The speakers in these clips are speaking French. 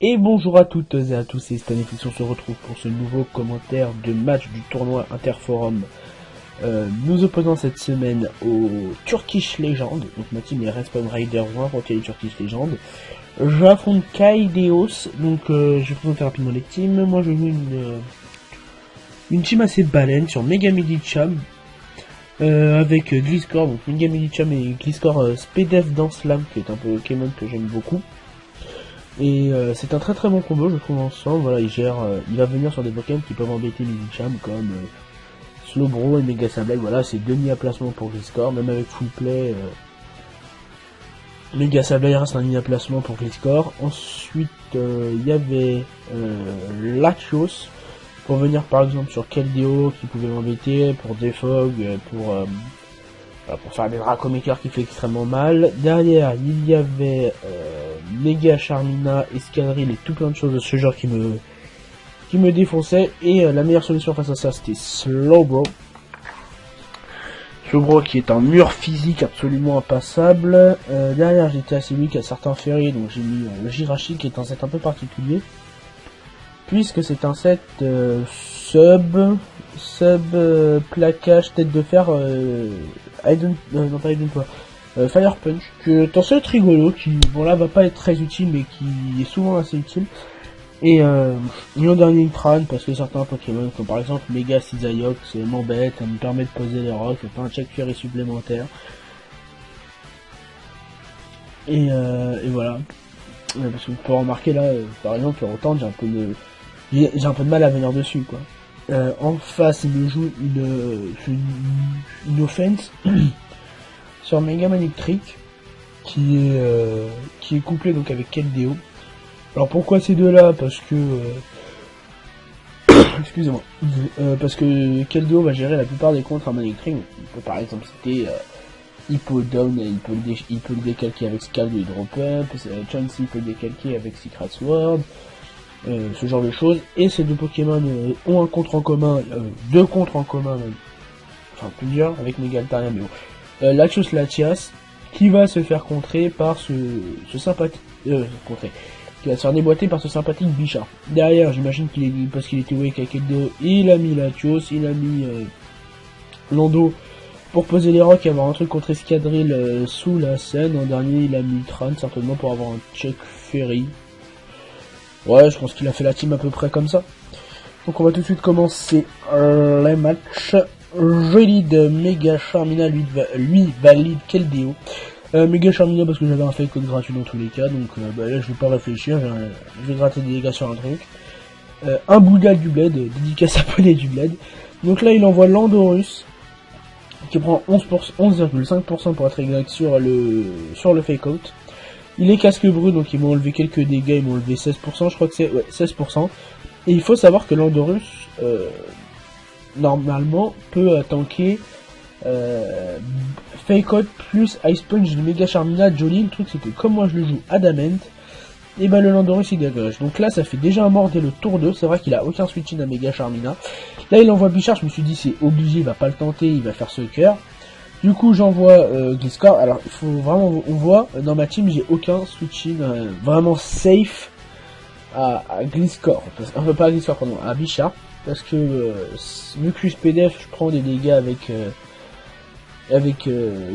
Et bonjour à toutes et à tous, c'est Stanifix, on se retrouve pour ce nouveau commentaire de match du tournoi Interforum. Nous opposons cette semaine au Turkish Legend, donc ma team est Respawn Rider 1 contre les Turkish Legend. J'affronte Kaideos, donc je vais présenter rapidement les teams. Moi je joue une team assez baleine sur Mega Medicham, avec Gliscor, donc Mega Medicham et Gliscor Spedef dans Slam, qui est un Pokémon que j'aime beaucoup. Et c'est un très très bon combo, je trouve, ensemble. Voilà, il va venir sur des Pokémon qui peuvent embêter Medicham, comme Slowbro et Mega Sableye. Voilà, c'est demi à placement pour Gliscor, même avec full play. Mega Sableye reste un demi à placement pour Gliscor. Ensuite, il y avait Latios, pour venir par exemple sur Keldeo, qui pouvait m'embêter, pour Defog, pour faire des Dracomakers qui fait extrêmement mal. Derrière, il y avait Mega Charmina, Escadrille et tout plein de choses de ce genre qui me défonçaient. Et la meilleure solution face à ça, c'était Slowbro. Slowbro qui est un mur physique absolument impassable. Derrière, j'étais assez weak à certains ferries, donc j'ai mis le Jirachi qui est un set un peu particulier. Puisque c'est un set sub plaquage tête de fer Fire Punch, qui est un set rigolo, qui bon là va pas être très utile mais qui est souvent assez utile. Et en dernier Intran, parce que certains Pokémon comme par exemple Mega Cisaiox m'embêtent, ça me permet de poser les rocks, c'est pas un check fury supplémentaire. Et voilà. Parce que vous pouvez remarquer là, par exemple, le Rotan, j'ai un peu de mal à venir dessus, quoi. En face, il me joue une offense sur Mega Man Electric qui est couplé donc avec Keldeo. Alors pourquoi ces deux-là? Parce que excusez-moi, parce que Keldeo va gérer la plupart des contres à Man Electric. Par exemple, c'était Hippodome, il peut le décalquer avec Scald ou Drop Up. Chansey peut le décalquer avec Secret Sword. Ce genre de choses, et ces deux Pokémon ont un contre en commun, deux contres en commun même, enfin plusieurs avec Megaltarian, mais bon. Latios Latias, qui va se faire contrer par ce sympathique, qui va se faire déboîter par ce sympathique Bichard. Derrière, j'imagine parce qu'il était wake avec Keldeo, il a mis Latios, il a mis Lando pour poser les rocks et avoir un truc contre Escadrille sous la scène. En dernier, il a mis Tran, certainement pour avoir un check ferry. Ouais, je pense qu'il a fait la team à peu près comme ça. Donc on va tout de suite commencer les matchs. Je lead Mega Charmina, lui valide Keldeo. Mega Charmina parce que j'avais un fake code gratuit dans tous les cas, donc là je vais pas réfléchir, je vais gratter des dégâts sur un truc. Un Bougal du Bled, dédicace à Poney du Bled. Donc là il envoie Landorus, qui prend 11,5% pour être exact sur le fake out. Il est casque brut, donc ils m'ont enlevé quelques dégâts, ils m'ont enlevé 16%, je crois que c'est 16%. Et il faut savoir que Landorus, normalement, peut tanker Fake Out plus Ice Punch de Mega Charmina Jolly. Le truc c'est que comme moi je le joue Adamant, et ben le Landorus il dégage. Donc là ça fait déjà un mort dès le tour 2, c'est vrai qu'il a aucun switch-in à Mega Charmina. Là il envoie Bichard, je me suis dit c'est obligé, il va pas le tenter, il va faire Sucker. Du coup j'envoie Gliscor. Alors il faut vraiment, on voit dans ma team j'ai aucun switch-in vraiment safe à Gliscor, enfin pas à Gliscor pardon, à Bichard, parce que vu que je suis PDF je prends des dégâts avec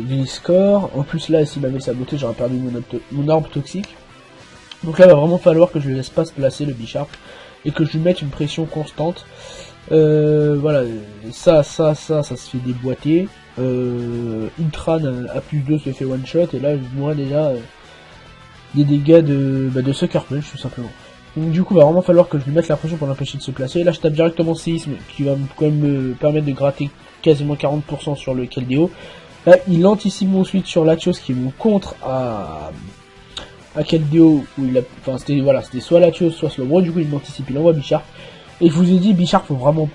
Gliscor. En plus là s'il m'avait saboté j'aurais perdu mon orbe toxique. Donc là il va vraiment falloir que je le laisse pas se placer le Bichard et que je lui mette une pression constante. Voilà, ça se fait déboîter. Intran à plus 2 se fait one shot, et là moi déjà des dégâts de Sucker Punch tout simplement. Donc du coup il va vraiment falloir que je lui mette la pression pour l'empêcher de se placer. Là je tape directement Séisme qui va quand même me permettre de gratter quasiment 40% sur le Keldeo. Là il anticipe mon switch sur Latios qui est mon contre à Keldeo, où c'était soit Latios soit Slowbro. Du coup il m'anticipe, il envoie Bichard. Et je vous ai dit, Bichard, faut vraiment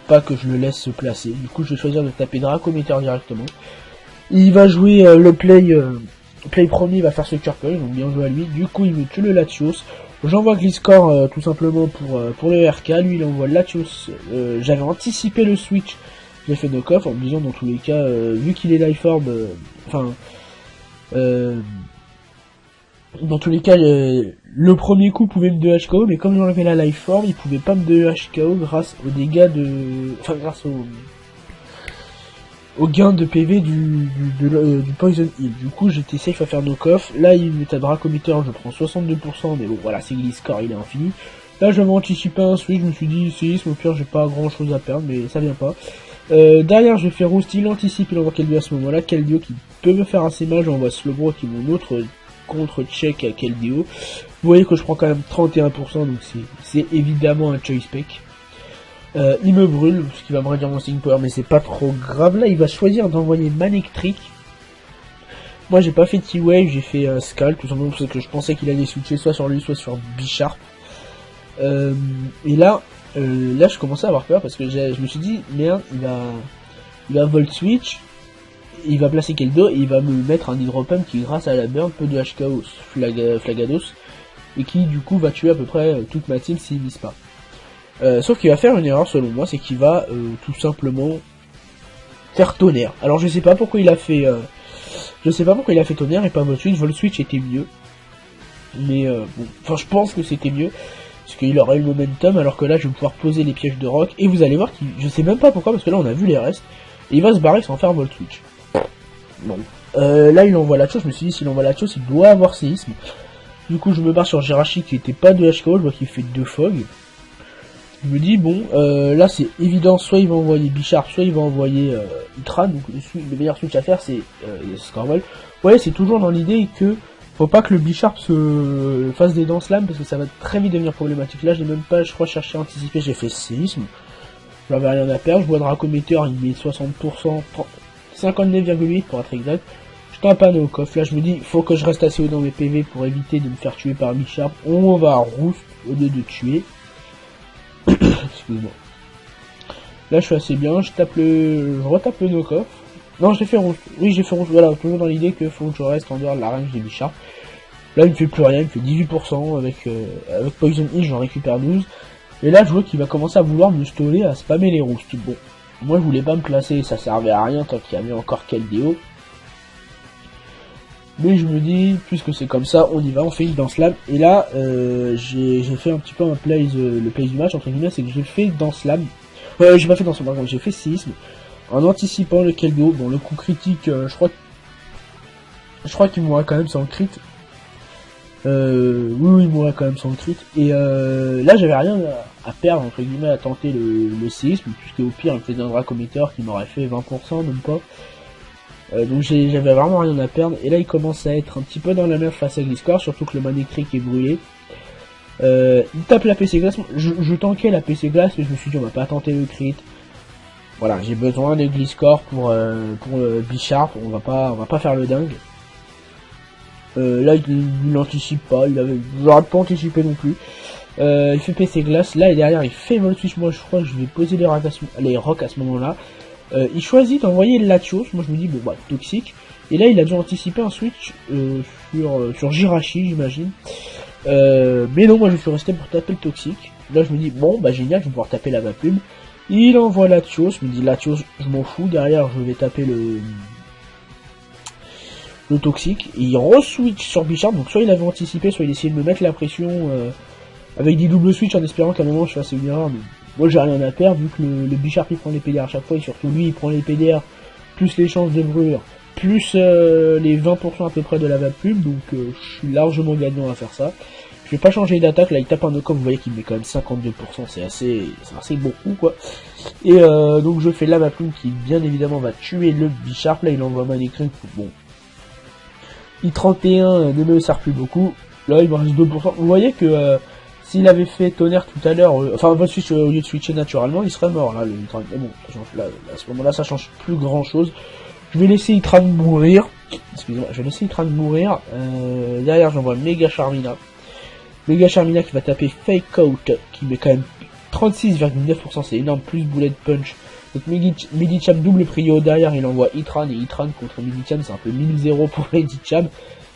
pas que je le laisse se placer. Du coup, je vais choisir de taper Dracometer directement. Il va jouer le play premier, il va faire ce Curpel, donc bien joué à lui. Du coup, il me tue le Latios. J'envoie Gliscor tout simplement pour le RK. Lui, il envoie Latios. J'avais anticipé le switch. J'ai fait knock-off en me disant, dans tous les cas, vu qu'il est Life Orb, dans tous les cas, le premier coup pouvait me 2 HKO, mais comme j'enlevais la life form, il pouvait pas me 2 HKO grâce aux dégâts de... Enfin, grâce au gain de PV du Poison Heal. Du coup, j'étais safe à faire knock-off. Là, il met à Dracometer, je prends 62%, mais bon, voilà, c'est Gliscor, il est infini. Là, j'avais anticipé un switch, je me suis dit, séisme, au pire, j'ai pas grand chose à perdre, mais ça vient pas. Derrière, je vais faire Roost, il anticipe, il envoie Keldeo à ce moment-là. Keldeo qui peut me faire assez mal, j'envoie Slowbro qui est mon autre contre-check à Keldeo. Vous voyez que je prends quand même 31%, donc c'est évidemment un choice pick. Il me brûle, ce qui va me réduire mon sting power, mais c'est pas trop grave. Là, il va choisir d'envoyer Manectric. Moi, j'ai pas fait T-Wave, j'ai fait Skull, tout simplement parce que je pensais qu'il allait switcher soit sur lui, soit sur Bisharp. Et là, je commençais à avoir peur parce que je me suis dit, merde, il va Volt Switch, il va placer Keldeo et il va me mettre un Hydropump qui, grâce à la burn, peut de HKO Flagados et qui, du coup, va tuer à peu près toute ma team s'il mise pas. Sauf qu'il va faire une erreur selon moi, c'est qu'il va tout simplement faire tonnerre. Alors je sais pas pourquoi il a fait tonnerre et pas Volt Switch. Volt Switch était mieux, mais bon, enfin je pense que c'était mieux parce qu'il aurait eu le momentum, alors que là je vais pouvoir poser les pièges de rock et vous allez voir qu'il, je sais même pas pourquoi parce que là on a vu les restes et il va se barrer sans faire Volt Switch. Bon, là il envoie la chose. Je me suis dit s'il envoie la chose, il doit avoir séisme. Du coup je me barre sur Jirachi qui était pas de HKO, je vois qu'il fait 2 fog. Je me dis bon, là c'est évident, soit il va envoyer Bisharp, soit il va envoyer Itran, donc le meilleur switch à faire c'est Scorval. Ouais, c'est toujours dans l'idée que faut pas que le Bisharp se fasse des dents slam parce que ça va très vite devenir problématique. Là j'ai même pas, je crois, cherché à anticiper, j'ai fait séisme. J'avais rien à perdre, je vois Dracometer, il met 60%, 59,8 pour être exact. Je tape un knock-off, là je me dis, faut que je reste assez haut dans mes PV pour éviter de me faire tuer par Bisharp. On va Roost au lieu de tuer. Excuse-moi. Là je suis assez bien, je retape le knock-off. Non, j'ai fait rouge. Oui, j'ai fait rouge. Voilà, toujours dans l'idée que faut que je reste en dehors de la range des Bisharp. Là il me fait plus rien, il me fait 18% avec Poison Heal, j'en récupère 12. Et là je vois qu'il va commencer à vouloir me stoller, à spammer les roustes. Bon, moi je voulais pas me placer, ça servait à rien tant qu'il y avait encore Keldeo. Mais je me dis, puisque c'est comme ça, on y va, on fait une danse slam. Et là, j'ai fait un petit peu le plays du match, entre guillemets, c'est que j'ai fait danse slam. J'ai pas fait danse slam, j'ai fait séisme. En anticipant le Keldeo, bon, le coup critique, je crois qu'il mourra quand même sans le crit. Oui, il mourra quand même sans le crit. Et là, j'avais rien à perdre, entre guillemets, à tenter le séisme, puisque au pire, il me faisait un Dracometer qui m'aurait fait 20%, même pas. Donc j'avais vraiment rien à perdre. Et là il commence à être un petit peu dans la merde face à Gliscor, surtout que le Manectric est brûlé. Il tape la PC glace. Je tankais la PC glace, mais je me suis dit on va pas tenter le crit. Voilà, j'ai besoin de Gliscor pour Bisharp, on va pas faire le dingue. Là il n'anticipe pas, j'aurais pas anticipé non plus. Il fait PC glace, là et derrière il fait Volt Switch. Moi je crois que je vais poser les rocks à ce moment là. Il choisit d'envoyer Latios, moi je me dis bon bah toxique, et là il a dû anticiper un switch sur Jirachi j'imagine, mais non, moi je suis resté pour taper le toxique. Là je me dis bon bah génial, je vais pouvoir taper la Vaplume. Il envoie Latios, je me dis Latios je m'en fous, derrière je vais taper le toxique, et il re-switch sur Bisharp, donc soit il avait anticipé, soit il essayait de me mettre la pression avec des doubles switch en espérant qu'à un moment je fasse une erreur, mais moi j'ai rien à perdre vu que le Bisharp il prend les PDR à chaque fois et surtout lui il prend les PDR plus les chances de brûlure plus les 20% à peu près de la Vaplume, donc je suis largement gagnant à faire ça. Je vais pas changer d'attaque, là il tape un knock-off, vous voyez qu'il met quand même 52%, c'est assez beaucoup quoi. Et donc je fais la Vaplume qui bien évidemment va tuer le Bisharp, là il envoie Manectric, bon. I31 ne me sert plus beaucoup, là il me reste 2%, vous voyez que s'il avait fait tonnerre tout à l'heure, enfin Volt Switch au lieu de switcher naturellement, il serait mort là. Bon, là, à ce moment-là, ça change plus grand-chose. Je vais laisser Itran mourir. Excusez-moi, je vais laisser Itran mourir. Derrière, j'envoie Mega Charmina. Mega Charmina qui va taper Fake Out, qui met quand même 36,9%, c'est énorme, plus Bullet Punch. Donc Medicham double prio, derrière il envoie Itran, et Itran contre Medicham, c'est un peu 1000-0 pour Medicham.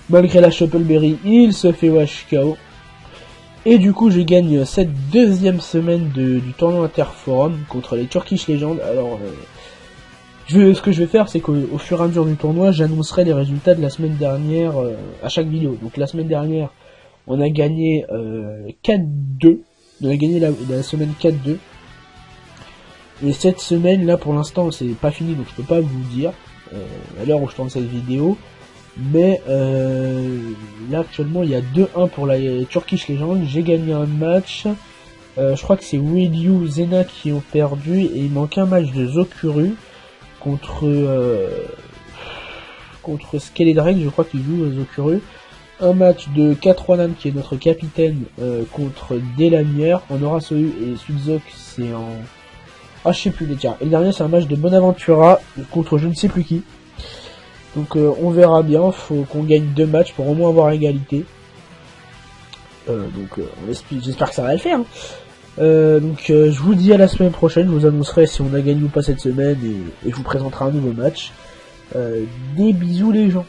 Malgré la Shuffleberry, il se fait wash KO. Et du coup je gagne cette deuxième semaine du tournoi Interforum contre les Turkish Legends. Alors ce que je vais faire, c'est qu'au fur et à mesure du tournoi, j'annoncerai les résultats de la semaine dernière à chaque vidéo. Donc la semaine dernière, On a gagné 4-2. On a gagné la semaine 4-2. Et cette semaine, là, pour l'instant, c'est pas fini, donc je peux pas vous dire à l'heure où je tourne cette vidéo. Mais là, actuellement, il y a 2-1 pour la Turkish Legend. J'ai gagné un match. Je crois que c'est Ryu, Zena qui ont perdu. Et il manque un match de Zokuru contre Skeledrake, je crois qu'il joue Zokuru. Un match de Katronan qui est notre capitaine contre Delamière. On aura Soyu et Suzok, c'est en... Ah, je sais plus les tiens. Et le dernier, c'est un match de Bonaventura contre je ne sais plus qui. Donc on verra bien, faut qu'on gagne 2 matchs pour au moins avoir égalité. J'espère que ça va le faire. Je vous dis à la semaine prochaine, je vous annoncerai si on a gagné ou pas cette semaine et je vous présenterai un nouveau match. Des bisous les gens.